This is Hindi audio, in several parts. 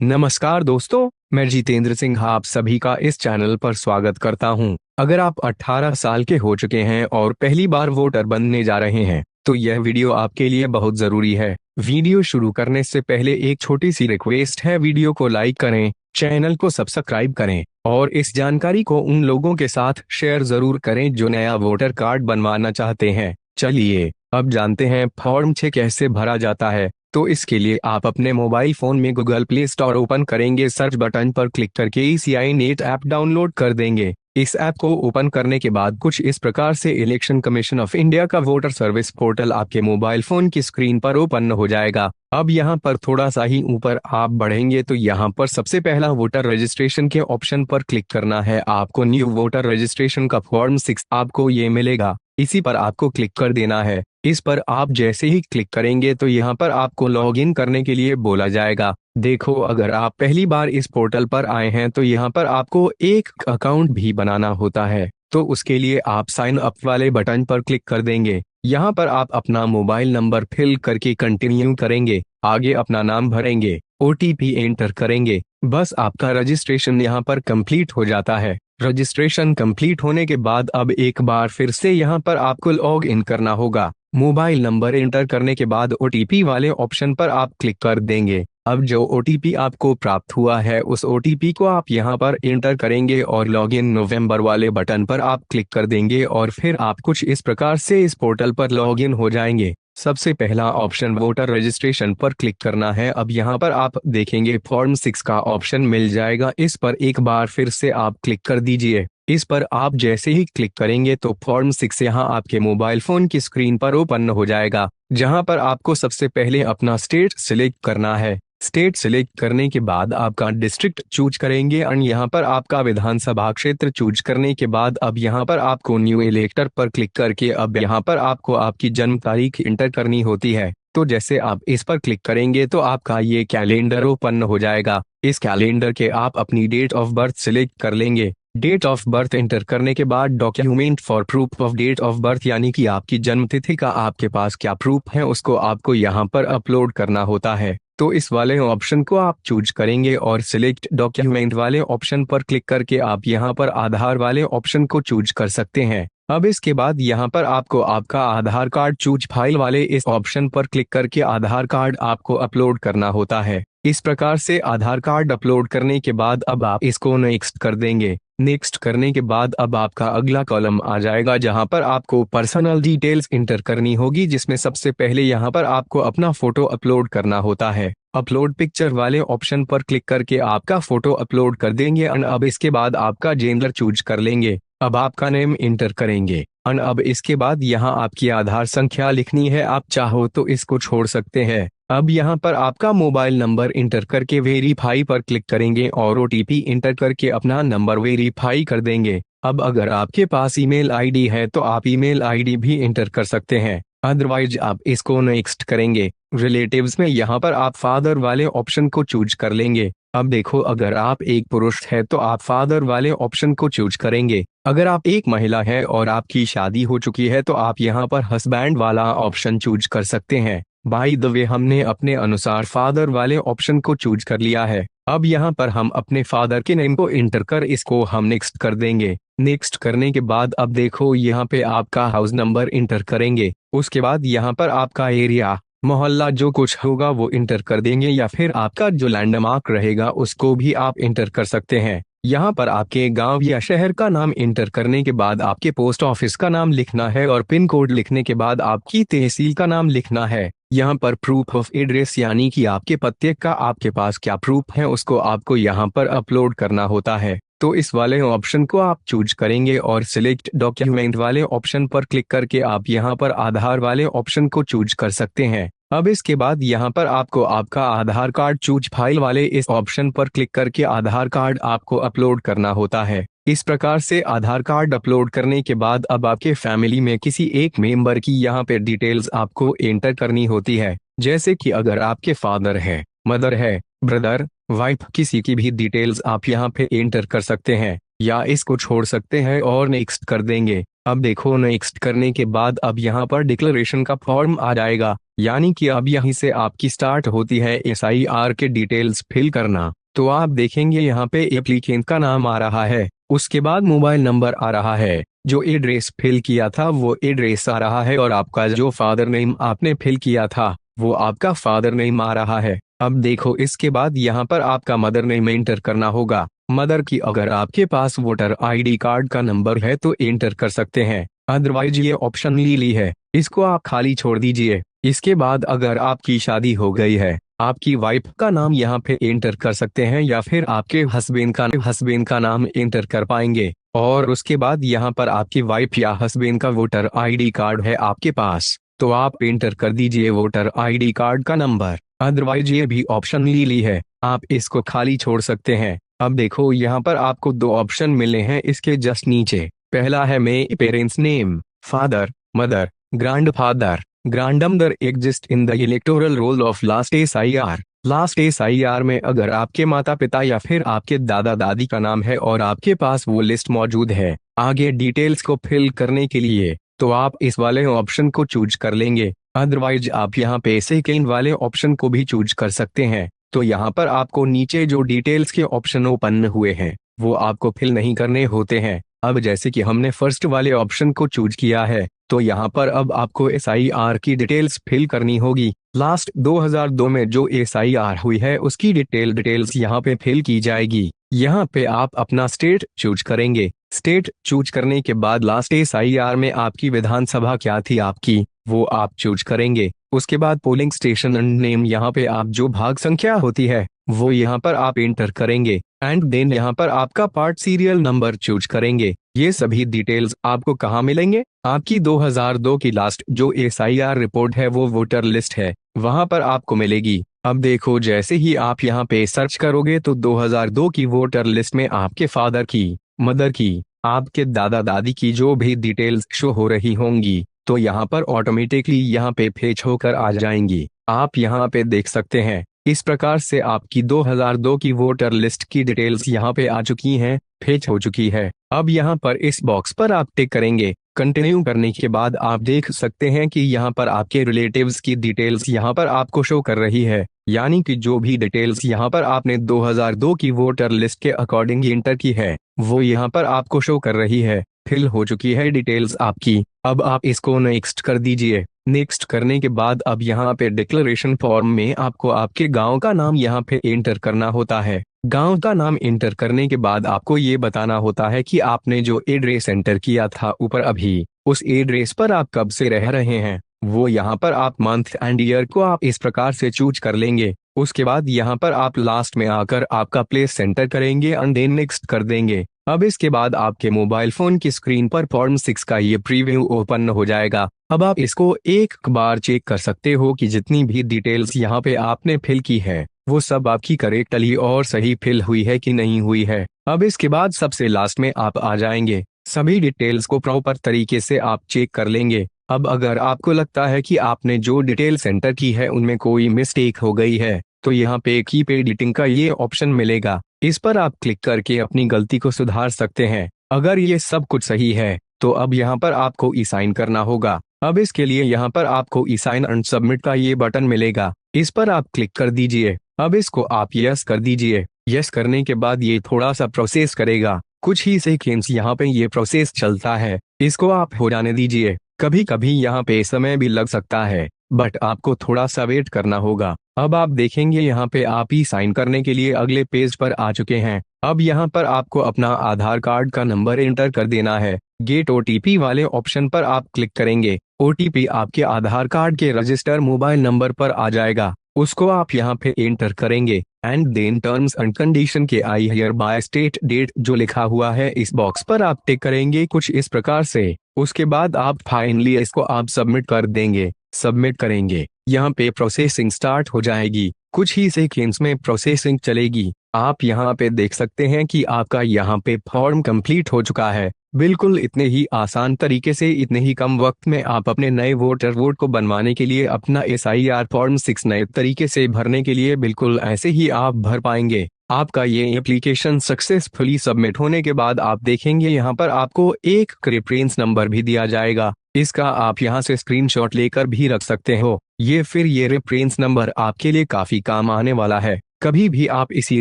नमस्कार दोस्तों, मैं जितेंद्र सिंह आप सभी का इस चैनल पर स्वागत करता हूं। अगर आप 18 साल के हो चुके हैं और पहली बार वोटर बनने जा रहे हैं तो यह वीडियो आपके लिए बहुत जरूरी है। वीडियो शुरू करने से पहले एक छोटी सी रिक्वेस्ट है, वीडियो को लाइक करें, चैनल को सब्सक्राइब करें और इस जानकारी को उन लोगों के साथ शेयर जरूर करें जो नया वोटर कार्ड बनवाना चाहते हैं। चलिए अब जानते हैं फॉर्म 6 कैसे भरा जाता है। तो इसके लिए आप अपने मोबाइल फोन में गूगल प्ले स्टोर ओपन करेंगे, सर्च बटन पर क्लिक करके ईसीआई नेट ऐप डाउनलोड कर देंगे। इस ऐप को ओपन करने के बाद कुछ इस प्रकार से इलेक्शन कमीशन ऑफ इंडिया का वोटर सर्विस पोर्टल आपके मोबाइल फोन की स्क्रीन पर ओपन हो जाएगा। अब यहाँ पर थोड़ा सा ही ऊपर आप बढ़ेंगे तो यहाँ पर सबसे पहला वोटर रजिस्ट्रेशन के ऑप्शन पर क्लिक करना है। आपको न्यू वोटर रजिस्ट्रेशन का फॉर्म 6 आपको ये मिलेगा, इसी पर आपको क्लिक कर देना है। इस पर आप जैसे ही क्लिक करेंगे तो यहाँ पर आपको लॉगिन करने के लिए बोला जाएगा। देखो, अगर आप पहली बार इस पोर्टल पर आए हैं तो यहाँ पर आपको एक अकाउंट भी बनाना होता है, तो उसके लिए आप साइन अप वाले बटन पर क्लिक कर देंगे। यहाँ पर आप अपना मोबाइल नंबर फिल करके कंटिन्यू करेंगे, आगे अपना नाम भरेंगे, ओटीपी एंटर करेंगे। बस आपका रजिस्ट्रेशन यहाँ पर कंप्लीट हो जाता है। रजिस्ट्रेशन कंप्लीट होने के बाद अब एक बार फिर से यहाँ पर आपको लॉग इन करना होगा। मोबाइल नंबर एंटर करने के बाद ओटीपी वाले ऑप्शन पर आप क्लिक कर देंगे। अब जो ओटीपी आपको प्राप्त हुआ है उस ओटीपी को आप यहाँ पर एंटर करेंगे और लॉगिन नवंबर वाले बटन पर आप क्लिक कर देंगे और फिर आप कुछ इस प्रकार से इस पोर्टल पर लॉगिन हो जाएंगे। सबसे पहला ऑप्शन वोटर रजिस्ट्रेशन पर क्लिक करना है। अब यहाँ पर आप देखेंगे फॉर्म 6 का ऑप्शन मिल जाएगा, इस पर एक बार फिर से आप क्लिक कर दीजिए। इस पर आप जैसे ही क्लिक करेंगे तो फॉर्म 6 यहाँ आपके मोबाइल फोन की स्क्रीन पर ओपन हो जाएगा, जहां पर आपको सबसे पहले अपना स्टेट सिलेक्ट करना है। स्टेट सिलेक्ट करने के बाद आपका डिस्ट्रिक्ट चूज करेंगे और यहाँ पर आपका विधानसभा क्षेत्र चूज करने के बाद अब यहाँ पर आपको न्यू इलेक्टर पर क्लिक करके अब यहाँ पर आपको आपकी जन्म तारीख इंटर करनी होती है। तो जैसे आप इस पर क्लिक करेंगे तो आपका ये कैलेंडर ओपन हो जाएगा। इस कैलेंडर के आप अपनी डेट ऑफ बर्थ सिलेक्ट कर लेंगे। डेट ऑफ बर्थ एंटर करने के बाद document for proof of date of birth यानी कि आपकी जन्म तिथि का आपके पास क्या प्रूफ है उसको आपको यहाँ पर अपलोड करना होता है। तो इस वाले ऑप्शन को आप चूज करेंगे और सिलेक्ट डॉक्यूमेंट वाले ऑप्शन पर क्लिक करके आप यहाँ पर आधार वाले ऑप्शन को चूज कर सकते हैं। अब इसके बाद यहाँ पर आपको आपका आधार कार्ड चूज फाइल वाले इस ऑप्शन पर क्लिक करके आधार कार्ड आपको अपलोड करना होता है। इस प्रकार से आधार कार्ड अपलोड करने के बाद अब आप इसको नेक्स्ट कर देंगे। नेक्स्ट करने के बाद अब आपका अगला कॉलम आ जाएगा जहां पर आपको पर्सनल डिटेल्स इंटर करनी होगी, जिसमें सबसे पहले यहां पर आपको अपना फोटो अपलोड करना होता है। अपलोड पिक्चर वाले ऑप्शन पर क्लिक करके आपका फोटो अपलोड कर देंगे और अब इसके बाद आपका जेंडर चूज कर लेंगे। अब आपका नेम इंटर करेंगे और अब इसके बाद यहाँ आपकी आधार संख्या लिखनी है, आप चाहो तो इसको छोड़ सकते हैं। अब यहाँ पर आपका मोबाइल नंबर इंटर करके वेरीफाई पर क्लिक करेंगे और ओटीपी इंटर करके अपना नंबर वेरीफाई कर देंगे। अब अगर आपके पास ईमेल आईडी है तो आप ईमेल आईडी भी इंटर कर सकते हैं, अदरवाइज आप इसको नेक्स्ट करेंगे। रिलेटिव्स में यहाँ पर आप फादर वाले ऑप्शन को चूज कर लेंगे। अब देखो, अगर आप एक पुरुष है तो आप फादर वाले ऑप्शन को चूज करेंगे। अगर आप एक महिला है और आपकी शादी हो चुकी है तो आप यहाँ पर हस्बैंड वाला ऑप्शन चूज कर सकते हैं। बाय द वे, हमने अपने अनुसार फादर वाले ऑप्शन को चूज कर लिया है। अब यहाँ पर हम अपने फादर के नेम को इंटर कर इसको हम नेक्स्ट कर देंगे। नेक्स्ट करने के बाद अब देखो, यहाँ पे आपका हाउस नंबर इंटर करेंगे। उसके बाद यहाँ पर आपका एरिया, मोहल्ला जो कुछ होगा वो इंटर कर देंगे या फिर आपका जो लैंडमार्क रहेगा उसको भी आप इंटर कर सकते हैं। यहाँ पर आपके गांव या शहर का नाम इंटर करने के बाद आपके पोस्ट ऑफिस का नाम लिखना है और पिन कोड लिखने के बाद आपकी तहसील का नाम लिखना है। यहाँ पर प्रूफ ऑफ एड्रेस यानी कि आपके पते का आपके पास क्या प्रूफ है उसको आपको यहाँ पर अपलोड करना होता है। तो इस वाले ऑप्शन को आप चूज करेंगे और सिलेक्ट डॉक्यूमेंट वाले ऑप्शन पर क्लिक करके आप यहाँ पर आधार वाले ऑप्शन को चूज कर सकते हैं। अब इसके बाद यहाँ पर आपको आपका आधार कार्ड चूज फाइल वाले इस ऑप्शन पर क्लिक करके आधार कार्ड आपको अपलोड करना होता है। इस प्रकार से आधार कार्ड अपलोड करने के बाद अब आपके फैमिली में किसी एक मेंबर की यहाँ पे डिटेल्स आपको एंटर करनी होती है, जैसे कि अगर आपके फादर है, मदर है, ब्रदर, वाइफ, किसी की भी डिटेल्स आप यहाँ पे एंटर कर सकते हैं या इसको छोड़ सकते हैं और नेक्स्ट कर देंगे। अब देखो, नेक्स्ट करने के बाद अब यहाँ पर डिक्लेरेशन का फॉर्म आ जाएगा। यानी कि अब यहीं से आपकी स्टार्ट होती है SIR के डिटेल्स फिल करना। तो आप देखेंगे यहाँ पे एप्लीकेंट का नाम आ रहा है, उसके बाद मोबाइल नंबर आ रहा है, जो एड्रेस फिल किया था वो एड्रेस आ रहा है, और आपका जो फादर नेम आपने फिल किया था वो आपका फादर नेम आ रहा है। अब देखो इसके बाद यहाँ पर आपका मदर नेम एंटर करना होगा। मदर की अगर आपके पास वोटर ID कार्ड का नंबर है तो एंटर कर सकते हैं, अदरवाइज ये ऑप्शन ली है, इसको आप खाली छोड़ दीजिए। इसके बाद अगर आपकी शादी हो गई है, आपकी वाइफ का नाम यहाँ पे एंटर कर सकते हैं, या फिर आपके हस्बैंड का नाम एंटर कर पाएंगे। और उसके बाद यहाँ पर आपकी वाइफ या हस्बैंड का वोटर ID कार्ड है आपके पास, तो आप एंटर कर दीजिए वोटर ID कार्ड का नंबर, अदरवाइज ये भी ऑप्शन ली है, आप इसको खाली छोड़ सकते हैं। अब देखो यहाँ पर आपको दो ऑप्शन मिले हैं इसके जस्ट नीचे। पहला है may parents name, father, mother, grandfather, grandmother exist in the electoral roll of last SIR। Last SIR में अगर आपके माता पिता या फिर आपके दादा दादी का नाम है और आपके पास वो लिस्ट मौजूद है आगे डिटेल्स को फिल करने के लिए, तो आप इस वाले ऑप्शन को चूज कर लेंगे, अदरवाइज आप यहाँ पे सेकेंड वाले ऑप्शन को भी चूज कर सकते हैं। तो यहाँ पर आपको नीचे जो डिटेल्स के ऑप्शन ओपन हुए हैं वो आपको फिल नहीं करने होते हैं। अब जैसे कि हमने फर्स्ट वाले ऑप्शन को चूज किया है, तो यहाँ पर अब आपको SIR की डिटेल्स फिल करनी होगी। लास्ट 2002 में जो SIR हुई है उसकी डिटेल्स यहाँ पे फिल की जाएगी। यहाँ पे आप अपना स्टेट चूज करेंगे। स्टेट चूज करने के बाद लास्ट SIR में आपकी विधानसभा क्या थी आपकी, वो आप चूज करेंगे। उसके बाद पोलिंग स्टेशन नेम, यहाँ पे आप जो भाग संख्या होती है वो यहाँ पर आप एंटर करेंगे, एंड देन यहाँ पर आपका पार्ट सीरियल नंबर चूज करेंगे। ये सभी डिटेल्स आपको कहाँ मिलेंगे, आपकी 2002 की लास्ट जो SIR रिपोर्ट है वो वोटर लिस्ट है, वहां पर आपको मिलेगी। अब देखो जैसे ही आप यहाँ पे सर्च करोगे तो 2002 की वोटर लिस्ट में आपके फादर की, मदर की, आपके दादा दादी की जो भी डिटेल्स शो हो रही होंगी, तो यहाँ पर ऑटोमेटिकली यहाँ पे फेच होकर आ जाएंगी। आप यहाँ पे देख सकते हैं इस प्रकार से आपकी 2002 की वोटर लिस्ट की डिटेल्स यहाँ पे आ चुकी हैं, फेच हो चुकी है। अब यहाँ पर इस बॉक्स पर आप टिक करेंगे। कंटिन्यू करने के बाद आप देख सकते हैं कि यहाँ पर आपके रिलेटिव्स की डिटेल्स यहाँ पर आपको शो कर रही है, यानी कि जो भी डिटेल्स यहाँ पर आपने 2002 की वोटर लिस्ट के अकॉर्डिंग एंटर की है वो यहाँ पर आपको शो कर रही है। फिल हो चुकी है डिटेल्स आपकी। अब आप इसको नेक्स्ट कर दीजिए। नेक्स्ट करने के बाद अब यहाँ पे डिक्लेरेशन फॉर्म में आपको आपके गांव का नाम यहाँ पे एंटर करना होता है। गांव का नाम एंटर करने के बाद आपको ये बताना होता है कि आपने जो एड्रेस एंटर किया था ऊपर अभी, उस एड्रेस पर आप कब से रह रहे हैं, वो यहाँ पर आप मंथ एंड ईयर को आप इस प्रकार से चूज कर लेंगे। उसके बाद यहाँ पर आप लास्ट में आकर आपका प्लेस सेंटर करेंगे एंड देन नेक्स्ट कर देंगे। अब इसके बाद आपके मोबाइल फोन की स्क्रीन पर फॉर्म 6 का ये प्रीव्यू ओपन हो जाएगा। अब आप इसको एक बार चेक कर सकते हो कि जितनी भी डिटेल्स यहाँ पे आपने फिल की है वो सब आपकी करेक्टली और सही फिल हुई है कि नहीं हुई है। अब इसके बाद सबसे लास्ट में आप आ जाएंगे, सभी डिटेल्स को प्रॉपर तरीके से आप चेक कर लेंगे। अब अगर आपको लगता है कि आपने जो डिटेल्स एंटर की है उनमें कोई मिस्टेक हो गई है, तो यहाँ पे कीप एडिटिंग का ये ऑप्शन मिलेगा, इस पर आप क्लिक करके अपनी गलती को सुधार सकते हैं। अगर ये सब कुछ सही है तो अब यहाँ पर आपको ई साइन करना होगा। अब इसके लिए यहाँ पर आपको ई साइन एंड सबमिट का ये बटन मिलेगा, इस पर आप क्लिक कर दीजिए। अब इसको आप यस कर दीजिए। यस करने के बाद ये थोड़ा सा प्रोसेस करेगा, कुछ ही सेकेंड्स यहाँ पे ये प्रोसेस चलता है, इसको आप हो जाने दीजिए। कभी कभी यहाँ पे समय भी लग सकता है, बट आपको थोड़ा सा वेट करना होगा। अब आप देखेंगे यहाँ पे आप ही साइन करने के लिए अगले पेज पर आ चुके हैं। अब यहाँ पर आपको अपना आधार कार्ड का नंबर एंटर कर देना है। गेट OTP वाले ऑप्शन पर आप क्लिक करेंगे। OTP आपके आधार कार्ड के रजिस्टर मोबाइल नंबर पर आ जाएगा, उसको आप यहाँ पे एंटर करेंगे and then terms and condition के I hereby state that जो लिखा हुआ है इस बॉक्स पर आप टिक करेंगे कुछ इस प्रकार से। उसके बाद आप फाइनली इसको आप सबमिट कर देंगे। सबमिट करेंगे, यहाँ पे प्रोसेसिंग स्टार्ट हो जाएगी, कुछ ही सेकेंड्स में प्रोसेसिंग चलेगी। आप यहाँ पे देख सकते हैं कि आपका यहाँ पे फॉर्म कंप्लीट हो चुका है। बिल्कुल इतने ही आसान तरीके से इतने ही कम वक्त में आप अपने नए वोटर वोट को बनवाने के लिए अपना SIR फॉर्म 6 नए तरीके से भरने के लिए बिल्कुल ऐसे ही आप भर पाएंगे। आपका ये एप्लीकेशन सक्सेसफुली सबमिट होने के बाद आप देखेंगे यहाँ पर आपको एक रेफरेंस नंबर भी दिया जाएगा, इसका आप यहाँ से स्क्रीनशॉट लेकर भी रख सकते हो। ये रेफरेंस नंबर आपके लिए काफी काम आने वाला है। कभी भी आप इसी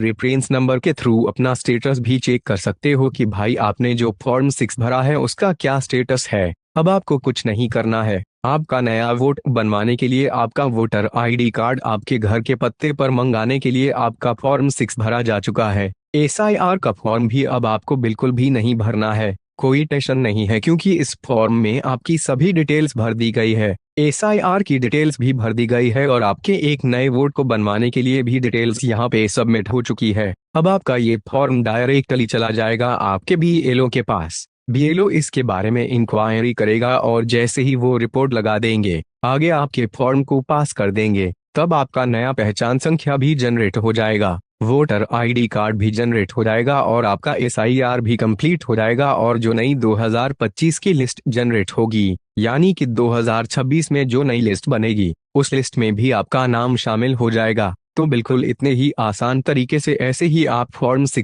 रेफरेंस नंबर के थ्रू अपना स्टेटस भी चेक कर सकते हो कि भाई आपने जो फॉर्म 6 भरा है उसका क्या स्टेटस है। अब आपको कुछ नहीं करना है। आपका नया वोट बनवाने के लिए आपका वोटर आईडी कार्ड आपके घर के पत्ते पर मंगाने के लिए आपका फॉर्म 6 भरा जा चुका है। एसआईआर का फॉर्म भी अब आपको बिल्कुल भी नहीं भरना है। कोई टेंशन नहीं है क्योंकि इस फॉर्म में आपकी सभी डिटेल्स भर दी गई है। एसआईआर की डिटेल्स भी भर दी गई है और आपके एक नए वोट को बनवाने के लिए भी डिटेल्स यहाँ पे सबमिट हो चुकी है। अब आपका ये फॉर्म डायरेक्टली चला जाएगा आपके बीएलओ के पास। बीएलओ इसके बारे में इंक्वायरी करेगा और जैसे ही वो रिपोर्ट लगा देंगे आगे आपके फॉर्म को पास कर देंगे। तब आपका नया पहचान संख्या भी जनरेट हो जाएगा, वोटर आईडी कार्ड भी जनरेट हो जाएगा और आपका एसआईआर भी कंप्लीट हो जाएगा। और जो नई 2025 की लिस्ट जनरेट होगी यानी कि 2026 में जो नई लिस्ट बनेगी उस लिस्ट में भी आपका नाम शामिल हो जाएगा। तो बिल्कुल इतने ही आसान तरीके से ऐसे ही आप फॉर्म 6